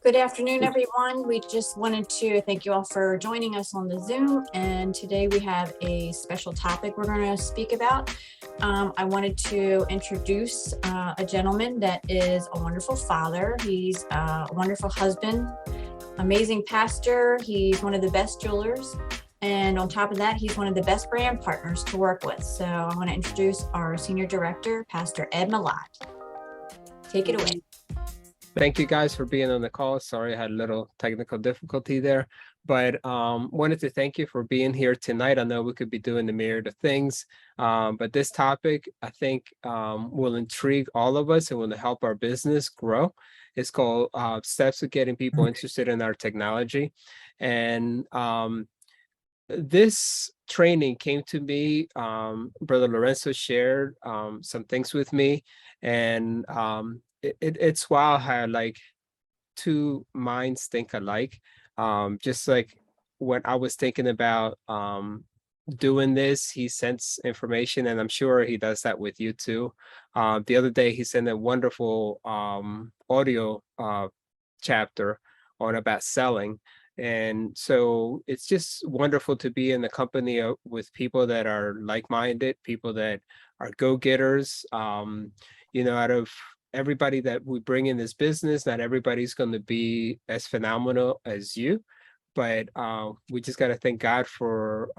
Good afternoon, everyone. We just wanted to thank you all for joining us on the Zoom. And today we have a special topic we're going to speak about. I wanted to introduce a gentleman that is a wonderful father. He's a wonderful husband, amazing pastor. He's one of the best jewelers. And on top of that, he's one of the best brand partners to work with. So I want to introduce our Senior Director, Pastor Ed Milad. Take it away. Thank you guys for being on the call. Sorry, I had a little technical difficulty there, but wanted to thank you for being here tonight. I know we could be doing the myriad of things, but this topic I think will intrigue all of us and will help our business grow. It's called Steps to Getting People Interested in Our Technology. And this training came to me, Brother Lorenzo shared some things with me, and it's wild how like two minds think alike. Just like when I was thinking about doing this, he sends information, and I'm sure he does that with you too. The other day he sent a wonderful audio chapter on about selling. And so it's just wonderful to be in the company with people that are like-minded, people that are go-getters. Out of everybody that we bring in this business, not everybody's going to be as phenomenal as you, but we just got to thank God for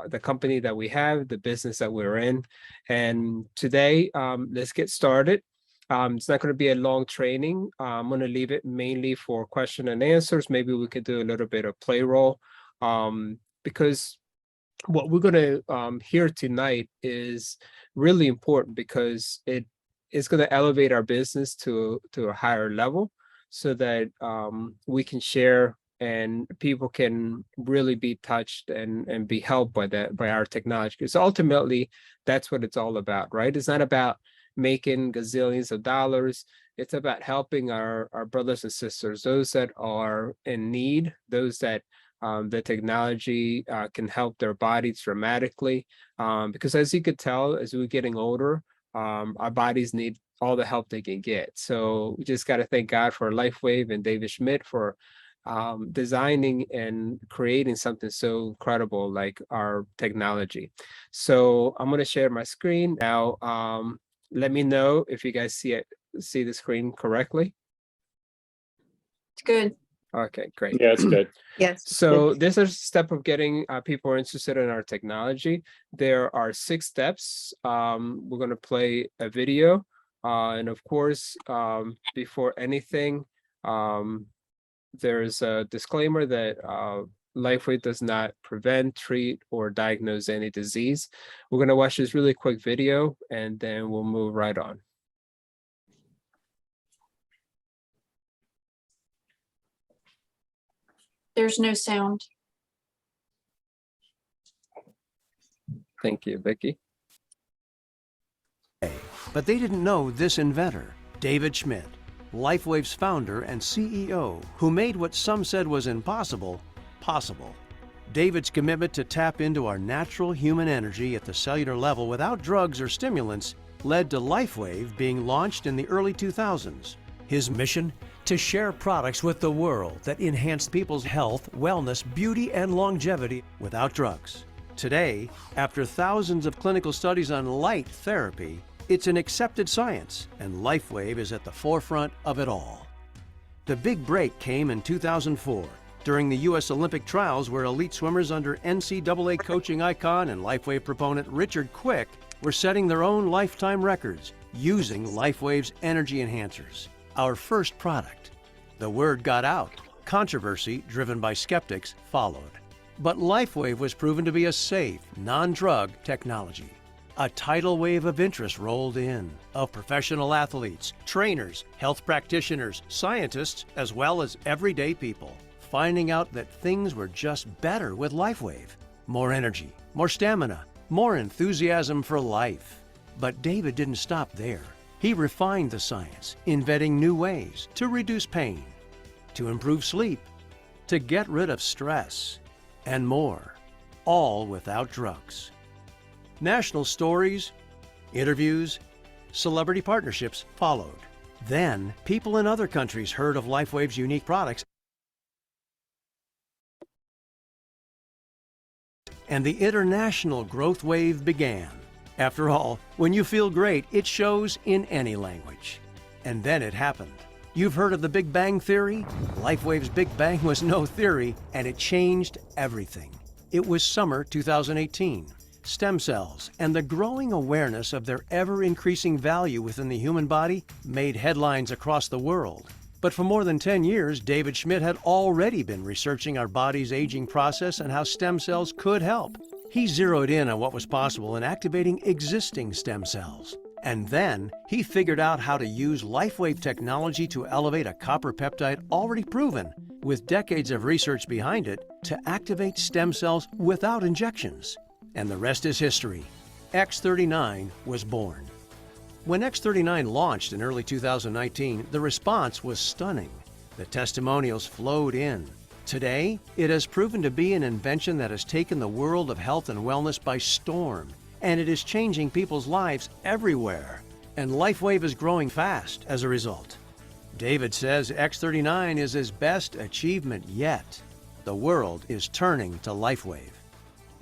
the company that we have, the business that we're in. And today, let's get started. It's not going to be a long training. I'm going to leave it mainly for question and answers. Maybe we could do a little bit of play role, because what we're going to hear tonight is really important, because it's going to elevate our business to a higher level, so that we can share and people can really be touched and be helped by our technology. Because ultimately, that's what it's all about, right? It's not about making gazillions of dollars. It's about helping our brothers and sisters, those that are in need, those that the technology can help their bodies dramatically. Because as you could tell, as we're getting older, our bodies need all the help they can get. So we just got to thank God for LifeWave and David Schmidt for designing and creating something so incredible like our technology. So I'm going to share my screen now. Let me know if you guys see the screen correctly. It's good. Okay, great. Yeah, it's good. Yes. So this is a step of getting people interested in our technology. There are 6 steps. We're going to play a video. And of course, before anything, there's a disclaimer that LifeWave does not prevent, treat, or diagnose any disease. We're going to watch this really quick video, and then we'll move right on. There's no sound. Thank you, Vickie. But they didn't know this inventor, David Schmidt, LifeWave's founder and CEO, who made what some said was impossible, possible. David's commitment to tap into our natural human energy at the cellular level without drugs or stimulants led to LifeWave being launched in the early 2000s. His mission? To share products with the world that enhance people's health, wellness, beauty, and longevity without drugs. Today, after thousands of clinical studies on light therapy, it's an accepted science, and LifeWave is at the forefront of it all. The big break came in 2004 during the U.S. Olympic trials, where elite swimmers under NCAA coaching icon and LifeWave proponent Richard Quick were setting their own lifetime records using LifeWave's energy enhancers, our first product. The word got out. Controversy, driven by skeptics, followed. But LifeWave was proven to be a safe, non-drug technology. A tidal wave of interest rolled in, of professional athletes, trainers, health practitioners, scientists, as well as everyday people, finding out that things were just better with LifeWave. More energy, more stamina, more enthusiasm for life. But David didn't stop there. He refined the science, inventing new ways to reduce pain, to improve sleep, to get rid of stress, and more, all without drugs. National stories, Interviews, celebrity partnerships followed. Then, people in other countries heard of LifeWave's unique products, and the international growth wave began. After all, when you feel great, it shows in any language. And then it happened. You've heard of the Big Bang Theory? LifeWave's Big Bang was no theory, and it changed everything. It was summer 2018. Stem cells and the growing awareness of their ever-increasing value within the human body made headlines across the world. But for more than 10 years, David Schmidt had already been researching our body's aging process and how stem cells could help. He zeroed in on what was possible in activating existing stem cells. And then he figured out how to use LifeWave technology to elevate a copper peptide already proven, with decades of research behind it, to activate stem cells without injections. And the rest is history. X39 was born. When X39 launched in early 2019, the response was stunning. The testimonials flowed in. Today, it has proven to be an invention that has taken the world of health and wellness by storm, and it is changing people's lives everywhere. And LifeWave is growing fast as a result. David says X39 is his best achievement yet. The world is turning to LifeWave.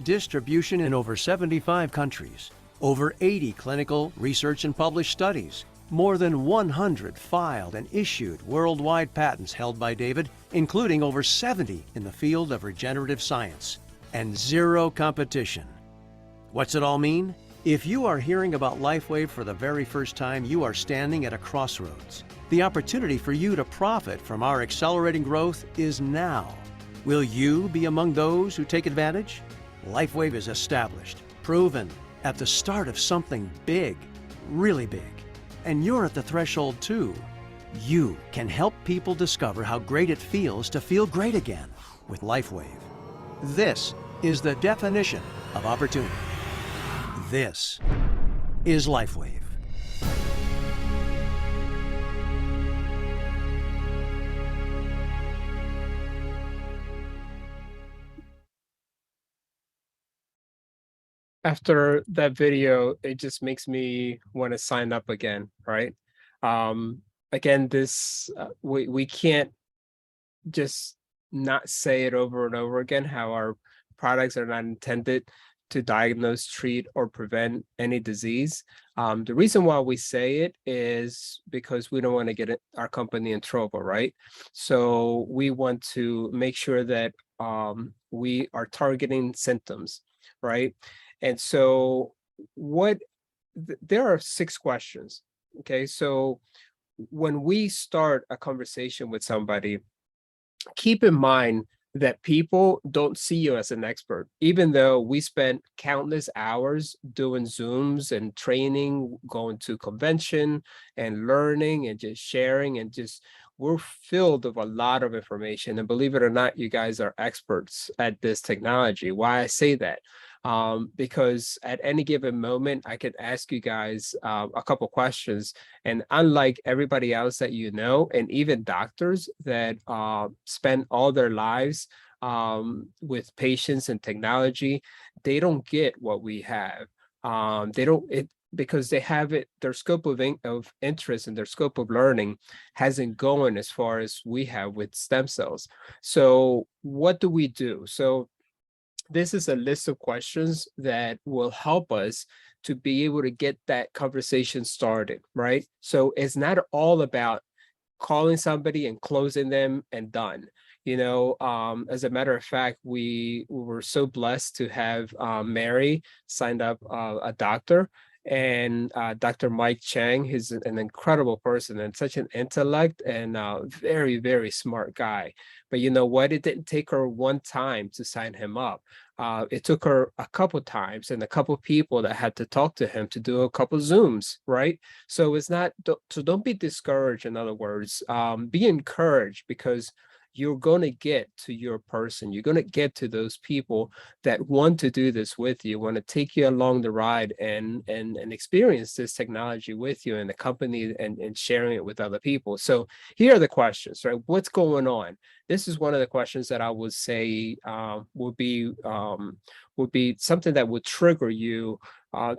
Distribution in over 75 countries, over 80 clinical, research and published studies, more than 100 filed and issued worldwide patents held by David, including over 70 in the field of regenerative science, and zero competition. What's it all mean? If you are hearing about LifeWave for the very first time, you are standing at a crossroads. The opportunity for you to profit from our accelerating growth is now. Will you be among those who take advantage? LifeWave is established, proven, at the start of something big, really big. And you're at the threshold too. You can help people discover how great it feels to feel great again with LifeWave. This is the definition of opportunity. This is LifeWave. After that video, it just makes me want to sign up again, right? Again, this we can't just not say it over and over again, how our products are not intended to diagnose, treat, or prevent any disease. The reason why we say it is because we don't want to get our company in trouble, right? So we want to make sure that we are targeting symptoms, right? And so there are 6 questions, okay? So when we start a conversation with somebody, keep in mind that people don't see you as an expert, even though we spent countless hours doing Zooms and training, going to convention and learning and just sharing, and just we're filled with a lot of information. And believe it or not, you guys are experts at this technology. Why I say that? Because at any given moment, I could ask you guys a couple questions. And unlike everybody else that you know, and even doctors that spend all their lives with patients and technology, they don't get what we have. They don't, because they have it, their scope of interest and their scope of learning hasn't gone as far as we have with stem cells. So what do? So this is a list of questions that will help us to be able to get that conversation started, right? So it's not all about calling somebody and closing them and done. You know, as a matter of fact, we were so blessed to have Mary signed up a doctor, and Dr. Mike Chang. He's an incredible person and such an intellect, and very, very smart guy. But you know what? It didn't take her one time to sign him up. It took her a couple times and a couple people that had to talk to him to do a couple Zooms, right? So it's not, so don't be discouraged. In other words, be encouraged, because you're going to get to your person. You're going to get to those people that want to do this with you, want to take you along the ride and experience this technology with you and the company, and sharing it with other people. So here are the questions, right? What's going on? This is one of the questions that I would say would be would be something that would trigger you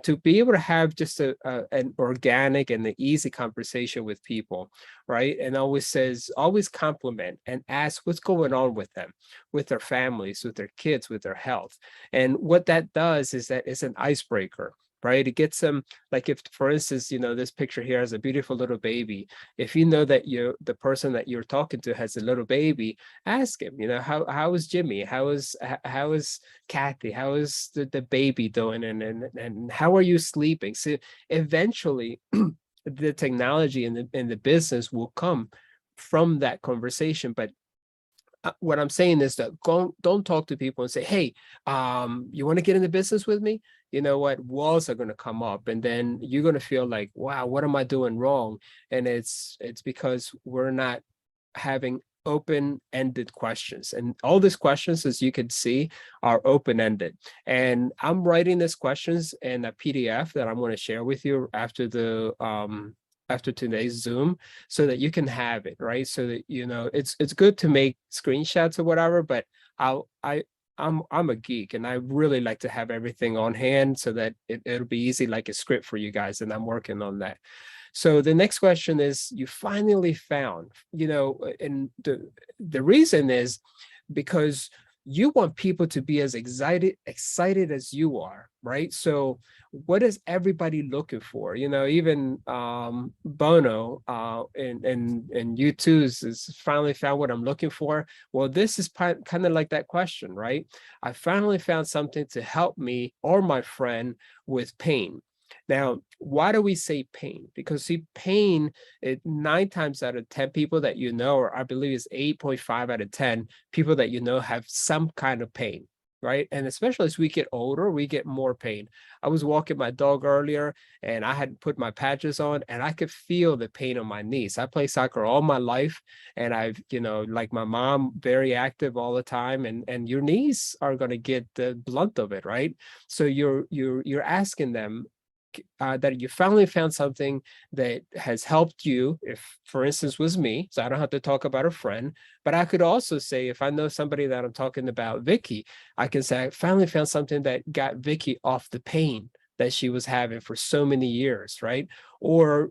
to be able to have just an organic and an easy conversation with people, right? And always compliment and ask what's going on with them, with their families, with their kids, with their health. And what that does is that it's an icebreaker, right? It gets them, like if, for instance, this picture here has a beautiful little baby. If you know that the person that you're talking to has a little baby, ask him, how is Jimmy? How is Kathy? How is the baby doing? And how are you sleeping? So eventually the technology and the business will come from that conversation. But what I'm saying is that don't talk to people and say, hey, you want to get in the business with me? You know what? Walls are going to come up, and then you're going to feel like, wow, what am I doing wrong? And it's because we're not having open-ended questions. And all these questions, as you can see, are open-ended. And I'm writing these questions in a PDF that I'm going to share with you after today's Zoom, so that you can have it, right? So that it's good to make screenshots or whatever, but I'm a geek, and I really like to have everything on hand so that it'll be easy, like a script for you guys, and I'm working on that. So the next question is, you finally found, and the reason is because you want people to be as excited as you are, right? So what is everybody looking for? Even Bono and U2's is finally found what I'm looking for. Well, this is kind of like that question, right? I finally found something to help me or my friend with pain. Now, why do we say pain? Because see, pain, 9 times out of 10 people that or I believe it's 8.5 out of 10 people that have some kind of pain, right? And especially as we get older, we get more pain. I was walking my dog earlier, and I had put my patches on, and I could feel the pain on my knees. I play soccer all my life, and I've, like my mom, very active all the time, and your knees are going to get the blunt of it, right? So you're asking them, that you finally found something that has helped you. If, for instance, was me, so I don't have to talk about a friend, but I could also say, if I know somebody that I'm talking about, Vickie, I can say, I finally found something that got Vickie off the pain that she was having for so many years, right? Or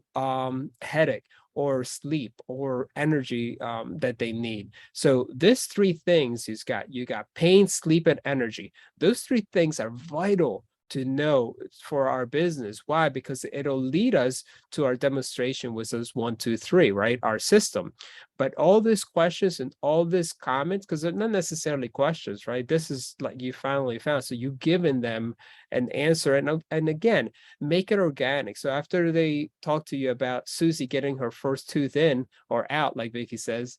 headache, or sleep, or energy that they need. So this 3 things you got pain, sleep, and energy. Those 3 things are vital to know for our business. Why? Because it'll lead us to our demonstration with those 1, 2, 3, right? Our system. But all these questions and all these comments, because they're not necessarily questions, right? This is like you finally found. So you've given them an answer. And again, make it organic. So after they talk to you about Susie getting her first tooth in or out, like Vickie says,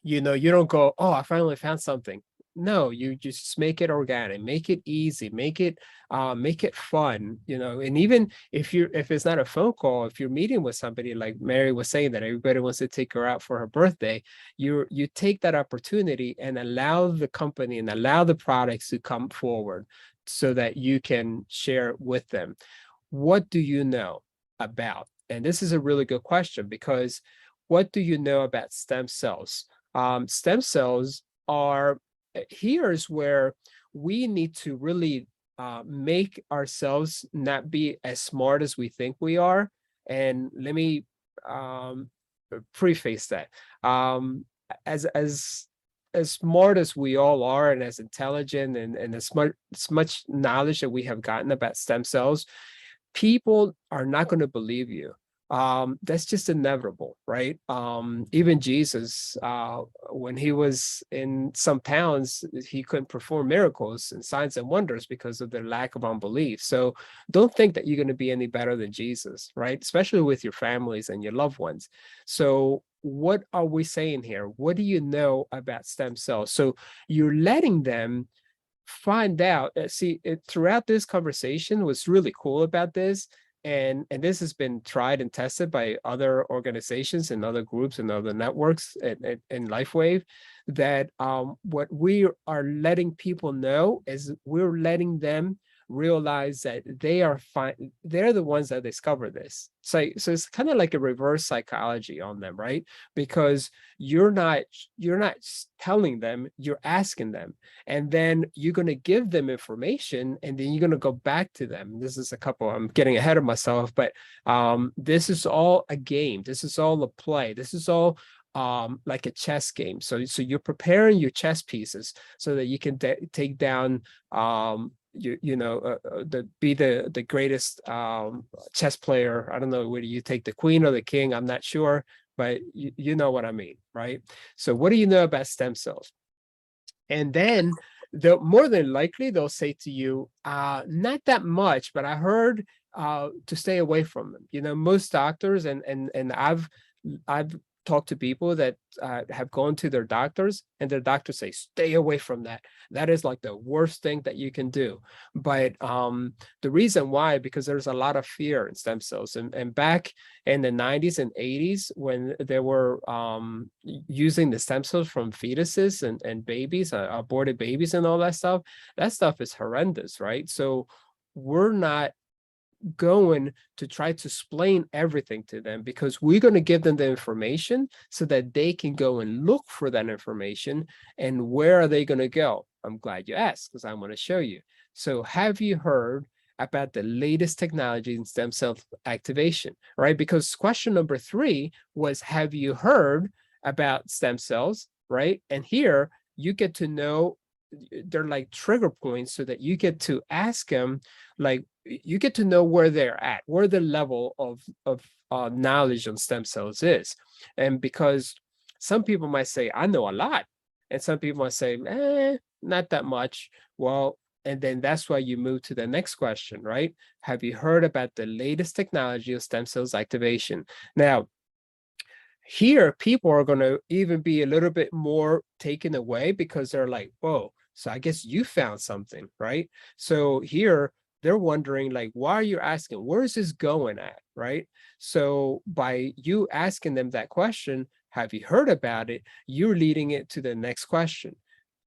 you don't go, oh, I finally found something. No, you just make it organic, make it easy, make it fun, and even if it's not a phone call, if you're meeting with somebody, like Mary was saying, that everybody wants to take her out for her birthday, you take that opportunity and allow the company and allow the products to come forward so that you can share it with them. What do you know about? And this is a really good question, because what do you know about stem cells? Stem cells are, here's where we need to really make ourselves not be as smart as we think we are. And let me preface that. As smart as we all are, and as intelligent, and as much knowledge that we have gotten about stem cells, people are not going to believe you. That's just inevitable, right? Even Jesus, when he was in some towns, he couldn't perform miracles and signs and wonders because of their lack of unbelief. So don't think that you're going to be any better than Jesus, right? Especially with your families and your loved ones. So what are we saying here? What do you know about stem cells? So you're letting them find out. Throughout this conversation, what's really cool about this, and this has been tried and tested by other organizations and other groups and other networks in LifeWave, that what we are letting people know is we're letting them realize that they are fine. They're the ones that discover this. So it's kind of like a reverse psychology on them, right? Because you're not telling them, you're asking them, and then you're going to give them information, and then you're going to go back to them. This is I'm getting ahead of myself, but this is all a game. This is all a play. This is all like a chess game. So you're preparing your chess pieces so that you can take down be the greatest chess player. I don't know whether you take the queen or the king, I'm not sure, but you know what I mean, right? So what do you know about stem cells? And then more than likely they'll say to you, not that much, but I heard to stay away from them. You know, most doctors, and I've talked to people that have gone to their doctors, and their doctors say, stay away from that. That is like the worst thing that you can do. But the reason why, because there's a lot of fear in stem cells. And back in the 90s and 80s, when they were using the stem cells from fetuses and babies, aborted babies and all that stuff is horrendous, right? So we're not going to try to explain everything to them, because we're going to give them the information so that they can go and look for that information. And where are they going to go? I'm glad you asked, because I'm going to show you. So have you heard about the latest technology in stem cell activation, right? Because question number 3 was, have you heard about stem cells, right? And here you get to know, they're like trigger points, so that you get to ask them, like, you get to know where they're at, where the level of knowledge on stem cells is. And because some people might say, I know a lot, and some people might say, not that much. Well, and then that's why you move to the next question, right? Have you heard about the latest technology of stem cells activation? Now, here, people are going to even be a little bit more taken away, because they're like, whoa, so I guess you found something, right? So here, they're wondering, like, why are you asking? Where is this going at, right? So by you asking them that question, have you heard about it? You're leading it to the next question.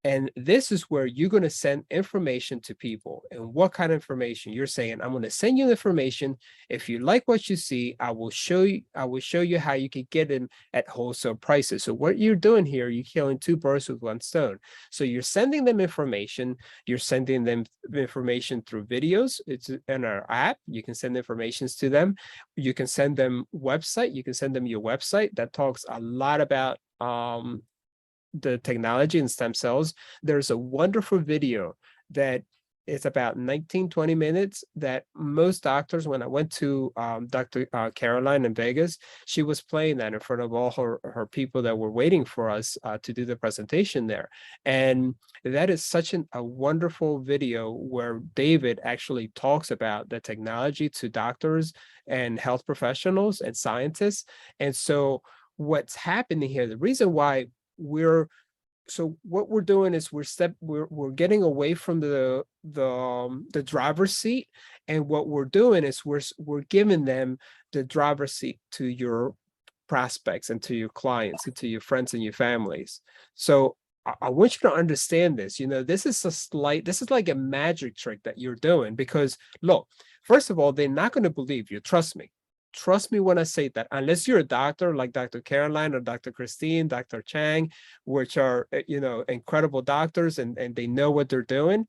And this is where you're going to send information to people. And what kind of information? You're saying, I'm going to send you information. If you like what you see, I will show you how you can get them at wholesale prices. So what you're doing here, you're killing 2 birds with 1 stone. So you're sending them information. You're sending them information through videos. It's in our app. You can send informations to them. You can send them website. You can send them your website that talks a lot about the technology in stem cells. There's a wonderful video that is about 19-20 minutes that most doctors, when I went to Dr. Caroline in Vegas, she was playing that in front of all her people that were waiting for us to do the presentation there. And that is such a wonderful video where David actually talks about the technology to doctors and health professionals and scientists. And so what's happening here, the reason why what we're doing is we're getting away from the driver's seat, and what we're doing is we're giving them the driver's seat to your prospects and to your clients and to your friends and your families. So I want you to understand this. You know, this is like a magic trick that you're doing, because look, first of all, they're not going to believe you. Trust me. Trust me when I say that, unless you're a doctor like Dr. Caroline or Dr. Christine, Dr. Chang, which are, incredible doctors, and they know what they're doing,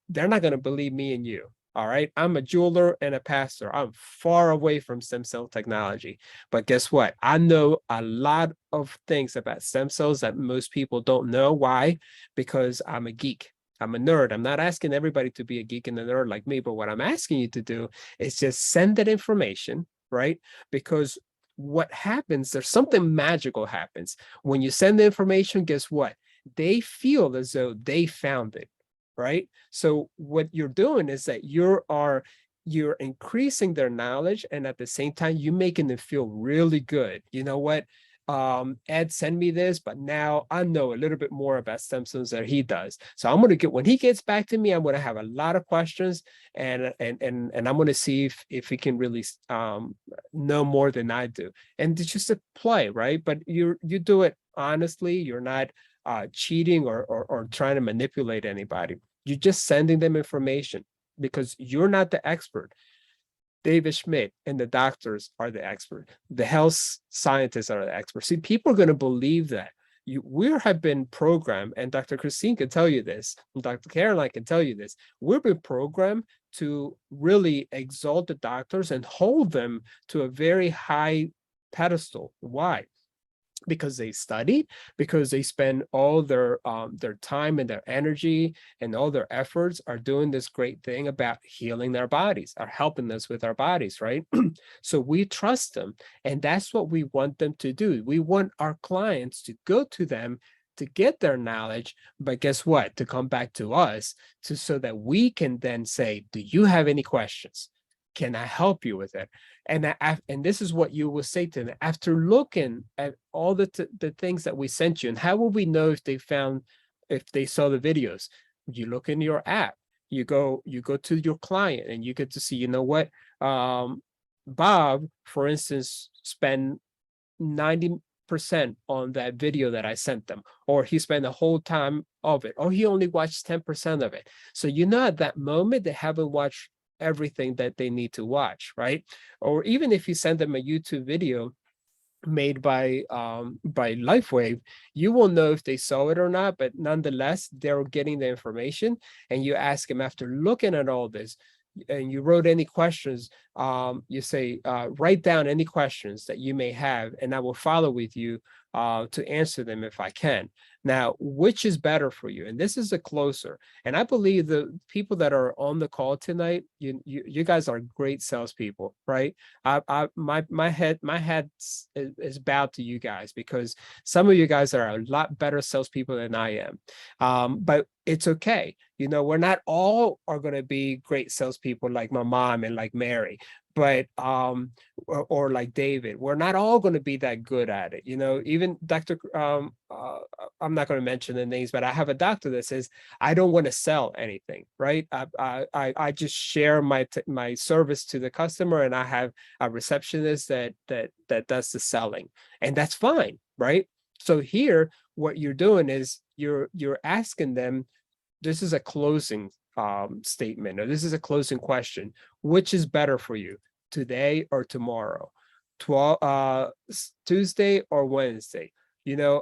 they're not going to believe me and you. All right. I'm a jeweler and a pastor. I'm far away from stem cell technology. But guess what? I know a lot of things about stem cells that most people don't know. Why? Because I'm a geek. I'm a nerd. I'm not asking everybody to be a geek and a nerd like me, but what I'm asking you to do is just send that information, right? Because what happens, there's something magical happens. When you send the information, guess what? They feel as though they found it, right? So what you're doing is that you're increasing their knowledge, and at the same time, you're making them feel really good. You know what? Ed send me this, but now I know a little bit more about stem cells than he does. So I'm going to when he gets back to me, I'm going to have a lot of questions, and I'm going to see if he can really know more than I do. And it's just a play, right? But you do it honestly. You're not cheating or trying to manipulate anybody. You're just sending them information. because you're not the expert. David Schmidt and the doctors are the expert. The health scientists are the experts. See, people are going to believe that. We have been programmed, and Dr. Christine can tell you this, and Dr. Caroline can tell you this. We've been programmed to really exalt the doctors and hold them to a very high pedestal. Why? Because they studied, because they spend all their time and their energy and all their efforts are doing this great thing about healing their bodies, are helping us with our bodies, right? So we trust them, and that's what we want them to do. We want our clients to go to them to get their knowledge, but guess what? To come back to us so that we can then say, do you have any questions? Can I help you with it? And this is what you will say to them after looking at all the things that we sent you. And how will we know if they saw the videos? You look in your app, you go to your client, and you get to see, you know what, Bob, for instance, spent 90% on that video that I sent them, or he spent the whole time of it, or he only watched 10% of it. So you know at that moment they haven't watched everything that they need to watch, right? Or even if you send them a YouTube video made by LifeWave, you will know if they saw it or not, but nonetheless, they're getting the information. And you ask them, after looking at all this, and you wrote any questions, you say, write down any questions that you may have, and I will follow with you to answer them if I can. Now, which is better for you? And this is a closer. And I believe the people that are on the call tonight, you guys are great salespeople, right? My head is bowed to you guys, because some of you guys are a lot better salespeople than I am. But it's okay. You know, we're not all are going to be great salespeople like my mom and like Mary, but or like David. We're not all going to be that good at it. You know, even Dr. I'm not going to mention the names, but I have a doctor that says, I don't want to sell anything, right? I just share my service to the customer, and I have a receptionist that does the selling, and that's fine, right? So here, what you're doing is you're asking them, this is a closing statement, or this is a closing question. Which is better for you, today or tomorrow? Tuesday or Wednesday? You know,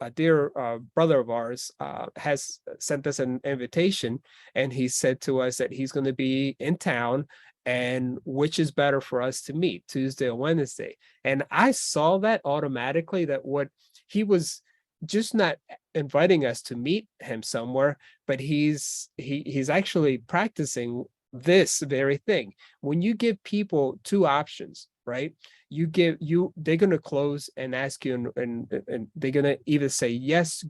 a dear brother of ours has sent us an invitation, and he said to us that he's going to be in town, and which is better for us to meet, Tuesday or Wednesday? And I saw that automatically, that what he was just not inviting us to meet him somewhere, but he's actually practicing this very thing. When you give people two options, right? They're going to close and ask you, and they're going to either say, yes,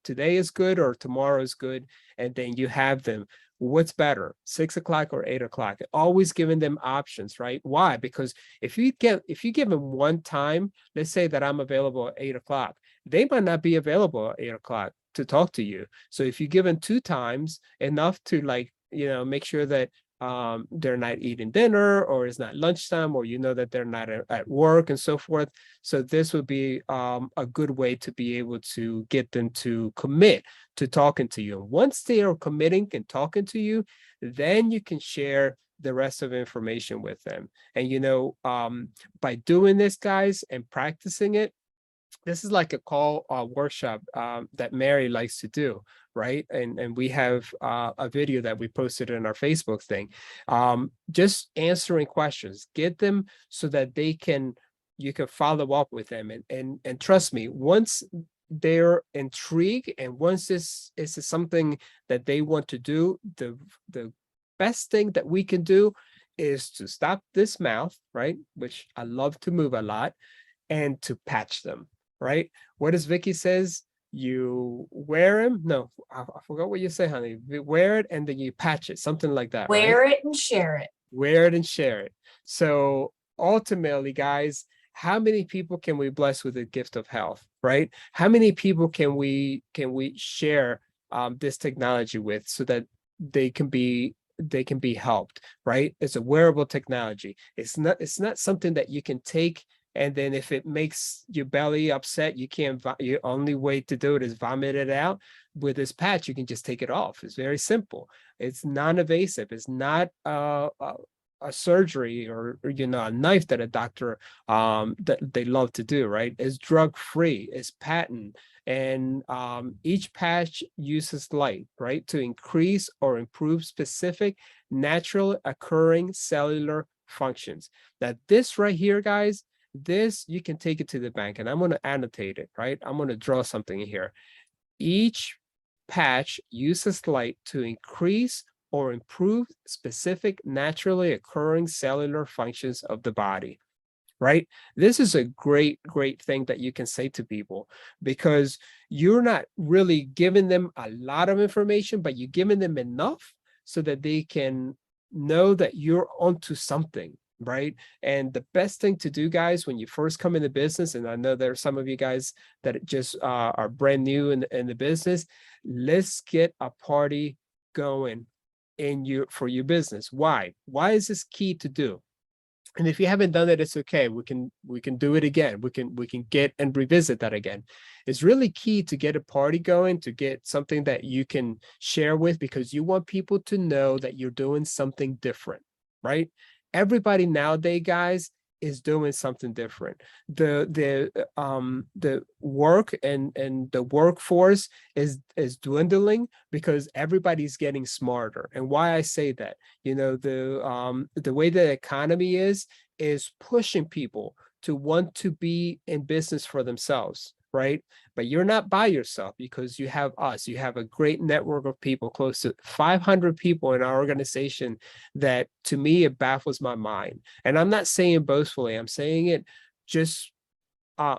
today is good, or tomorrow is good. And then you have them, what's better, 6 o'clock or 8 o'clock? Always giving them options, right? Why? Because if you give them one time, let's say that I'm available at 8 o'clock, they might not be available at 8 o'clock to talk to you. So if you give them two times, enough to, like, you know, make sure that they're not eating dinner, or it's not lunchtime, or you know that they're not at work and so forth. So this would be a good way to be able to get them to commit to talking to you. And once they are committing and talking to you, then you can share the rest of the information with them. And you know, by doing this, guys, and practicing it, this is like a call workshop that Mary likes to do, right? And we have a video that we posted in our Facebook thing, just answering questions. Get them so that you can follow up with them, and trust me, once they're intrigued, and once this is something that they want to do, the best thing that we can do is to stop this mouth, right? Which I love to move a lot, and to patch them. Right? What does Vickie says? You wear them? No, I forgot what you say, honey. You wear it and then you patch it, something like that. Wear right? it and share it. Wear it and share it. So ultimately, guys, how many people can we bless with the gift of health? Right? How many people can we share this technology with, so that they can be helped? Right? It's a wearable technology. It's not something that you can take, and then if it makes your belly upset, your only way to do it is vomit it out. with this patch, you can just take it off. It's very simple. It's non-invasive. It's not a surgery or a knife that a doctor that they love to do, right? It's drug-free, it's patent, and each patch uses light, right, to increase or improve specific naturally occurring cellular functions. That this right here, guys, this you can take it to the bank, and I'm going to annotate it, right? I'm going to draw something in here. Each patch uses light to increase or improve specific naturally occurring cellular functions of the body, right? This is a great thing that you can say to people, because you're not really giving them a lot of information, but you're giving them enough so that they can know that you're onto something, right? And the best thing to do, guys, when you first come into business, and I know there are some of you guys that just are brand new in the business, let's get a party going for your business. Why is this key to do? And if you haven't done it, it's okay. We can do it again. We can get and revisit that again. It's really key to get a party going, to get something that you can share with, because you want people to know that you're doing something different, right? Everybody nowadays, guys, is doing something different. The work and the workforce is dwindling because everybody's getting smarter. And why I say that, the way the economy is pushing people to want to be in business for themselves, right? But you're not by yourself, because you have us. You have a great network of people, close to 500 people in our organization, that to me, it baffles my mind. And I'm not saying boastfully, I'm saying it just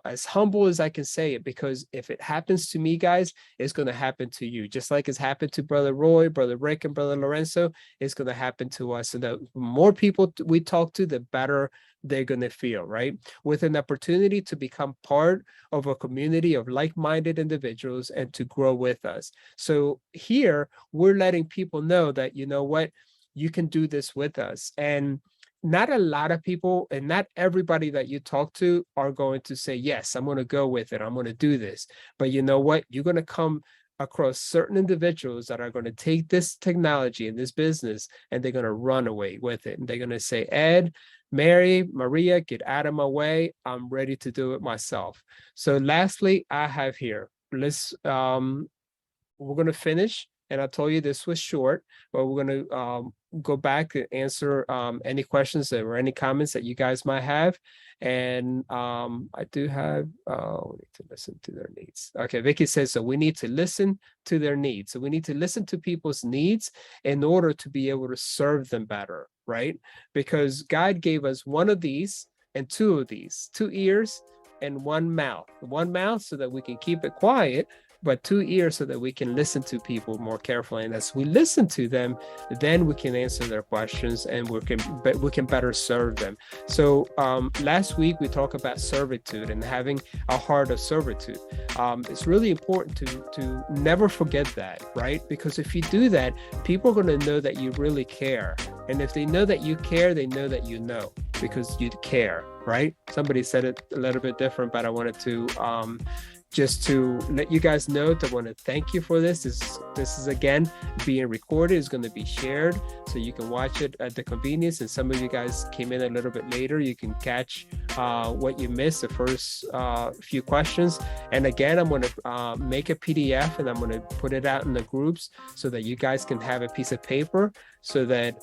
as humble as I can say it, because if it happens to me, guys, it's going to happen to you. Just like it's happened to Brother Roy, Brother Rick, and Brother Lorenzo, it's going to happen to us. And the more people we talk to, the better they're going to feel, right? With an opportunity to become part of a community of like-minded individuals and to grow with us. So here, we're letting people know that, you know what, you can do this with us. And not a lot of people and not everybody that you talk to are going to say, yes, I'm going to go with it, I'm going to do this. But you know what? You're going to come across certain individuals that are going to take this technology and this business, and they're going to run away with it. And they're going to say, Ed, Mary, Maria, get out of my way. I'm ready to do it myself. So lastly, I have here, we're going to finish. And I told you this was short, but we're going to go back and answer any questions or any comments that you guys might have. And I do have, we need to listen to their needs. Okay, Vickie says, so we need to listen to their needs. So we need to listen to people's needs in order to be able to serve them better, right? Because God gave us one of these and two of these, 2 ears and 1 mouth. 1 mouth so that we can keep it quiet, but 2 ears so that we can listen to people more carefully. And as we listen to them, then we can answer their questions and we can better serve them. So last week we talked about servitude and having a heart of servitude. It's really important to never forget that, right? Because if you do that, people are going to know that you really care. And if they know that you care, they know that you know, because you care, right? Somebody said it a little bit different, but I wanted to just to let you guys know, I want to thank you for this. This is again being recorded. It's going to be shared so you can watch it at the convenience. And some of you guys came in a little bit later. You can catch what you missed, the first few questions. And again, I'm going to make a PDF and I'm going to put it out in the groups so that you guys can have a piece of paper so that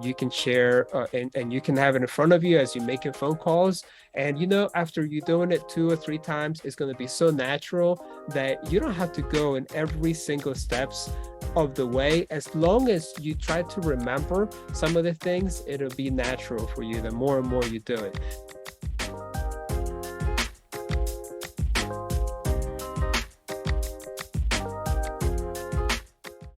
you can share and you can have it in front of you as you're making phone calls. And after you're doing it 2 or 3 times, it's going to be so natural that you don't have to go in every single steps of the way. As long as you try to remember some of the things, it'll be natural for you the more and more you do it.